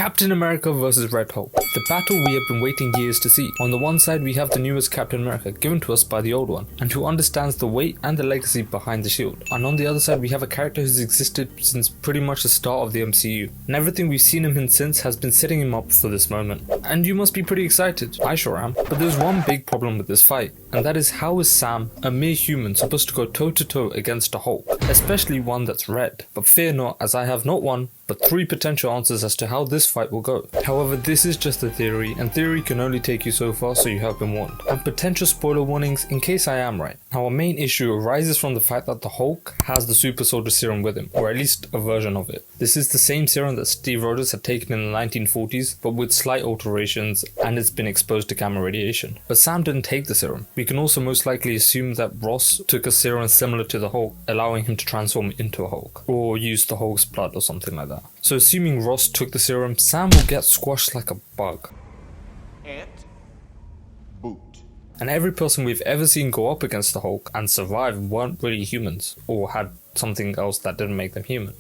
Captain America vs Red Hulk, the battle we have been waiting years to see. On the one side we have the newest Captain America given to us by the old one, and who understands the weight and the legacy behind the shield. And on the other side we have a character who's existed since pretty much the start of the MCU, and everything we've seen him in since has been setting him up for this moment. And you must be pretty excited, I sure am. But there's one big problem with this fight, and that is how is Sam, a mere human, supposed to go toe to toe against a Hulk, especially one that's red? But fear not, as I have not one, but 3 potential answers as to how this fight will go. However, this is just a theory, and theory can only take you so far, so you have been warned. And potential spoiler warnings in case I am right. Our main issue arises from the fact that the Hulk has the super soldier serum with him, or at least a version of it. This is the same serum that Steve Rogers had taken in the 1940s, but with slight alterations, and it's been exposed to gamma radiation. But Sam didn't take the serum. We can also most likely assume that Ross took a serum similar to the Hulk, allowing him to transform into a Hulk, or use the Hulk's blood or something like that. So assuming Ross took the serum, Sam will get squashed like a bug. And every person we've ever seen go up against the Hulk and survive weren't really humans, or had something else that didn't make them human.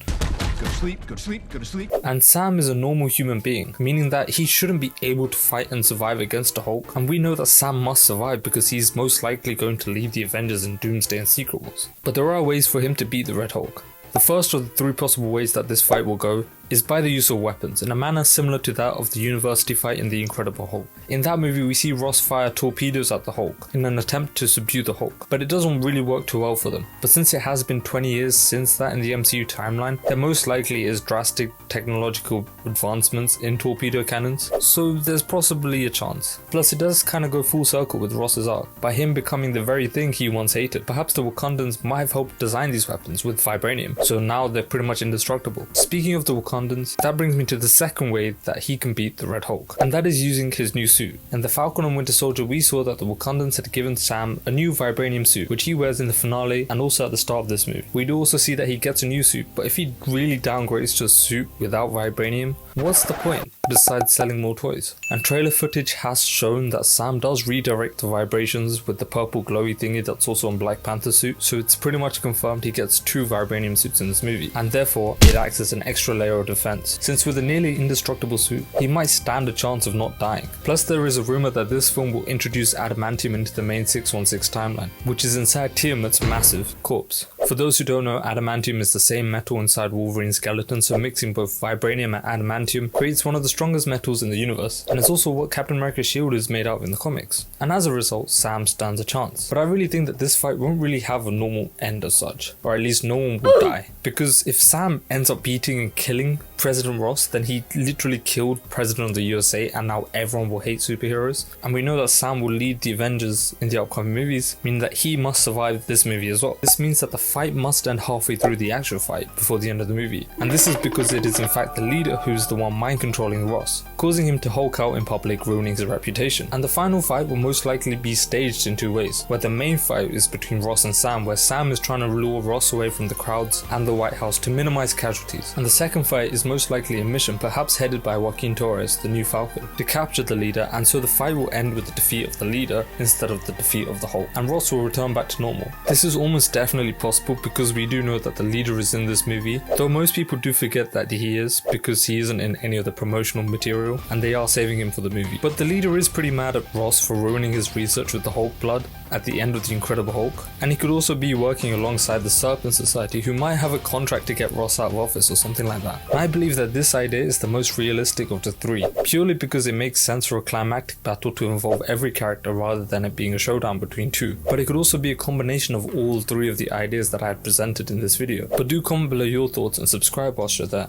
Go to sleep, go to sleep, go to sleep. And Sam is a normal human being, meaning that he shouldn't be able to fight and survive against the Hulk, and we know that Sam must survive because he's most likely going to lead the Avengers in Doomsday and Secret Wars. But there are ways for him to beat the Red Hulk. The first of the 3 possible ways that this fight will go is by the use of weapons, in a manner similar to that of the university fight in The Incredible Hulk. In that movie we see Ross fire torpedoes at the Hulk in an attempt to subdue the Hulk, but it doesn't really work too well for them. But since it has been 20 years since that in the MCU timeline, there most likely is drastic technological advancements in torpedo cannons, so there's possibly a chance. Plus it does kinda go full circle with Ross's arc, by him becoming the very thing he once hated. Perhaps the Wakandans might have helped design these weapons with vibranium, so now they're pretty much indestructible. Speaking of the Wakandans, that brings me to the second way that he can beat the Red Hulk, and that is using his new suit. In the Falcon and Winter Soldier we saw that the Wakandans had given Sam a new vibranium suit, which he wears in the finale and also at the start of this movie. We do also see that he gets a new suit, but if he really downgrades to a suit without vibranium, what's the point besides selling more toys? And trailer footage has shown that Sam does redirect the vibrations with the purple glowy thingy that's also on Black Panther's suit, so it's pretty much confirmed he gets 2 vibranium suits in this movie, and therefore it acts as an extra layer of defense, since with a nearly indestructible suit he might stand a chance of not dying. Plus there is a rumor that this film will introduce adamantium into the main 616 timeline, which is inside Tiamat's massive corpse. For those who don't know, adamantium is the same metal inside Wolverine's skeleton, so mixing both vibranium and adamantium creates one of the strongest metals in the universe, and it's also what Captain America's shield is made out of in the comics. And as a result, Sam stands a chance. But I really think that this fight won't really have a normal end as such, or at least no one will die, because if Sam ends up beating and killing President Ross, then he literally killed President of the USA, and now everyone will hate superheroes. And we know that Sam will lead the Avengers in the upcoming movies, meaning that he must survive this movie as well. This means that the fight must end halfway through the actual fight before the end of the movie, and this is because it is in fact the leader who's the one mind controlling Ross, causing him to Hulk out in public, ruining his reputation. And the final fight will most likely be staged in 2 ways, where the main fight is between Ross and Sam, where Sam is trying to lure Ross away from the crowds and the White House to minimize casualties, and the second fight is most likely a mission, perhaps headed by Joaquin Torres, the new Falcon, to capture the leader, and so the fight will end with the defeat of the leader instead of the defeat of the Hulk, and Ross will return back to normal. This is almost definitely possible because we do know that the leader is in this movie, though most people do forget that he is because he isn't in any of the promotional material and they are saving him for the movie. But the leader is pretty mad at Ross for ruining his research with the Hulk blood at the end of the Incredible Hulk, and he could also be working alongside the Serpent Society, who might have a contract to get Ross out of office or something like that. And I believe that this idea is the most realistic of the 3, purely because it makes sense for a climactic battle to involve every character rather than it being a showdown between 2. But it could also be a combination of all 3 of the ideas that I had presented in this video. But do comment below your thoughts and subscribe whilst you're there.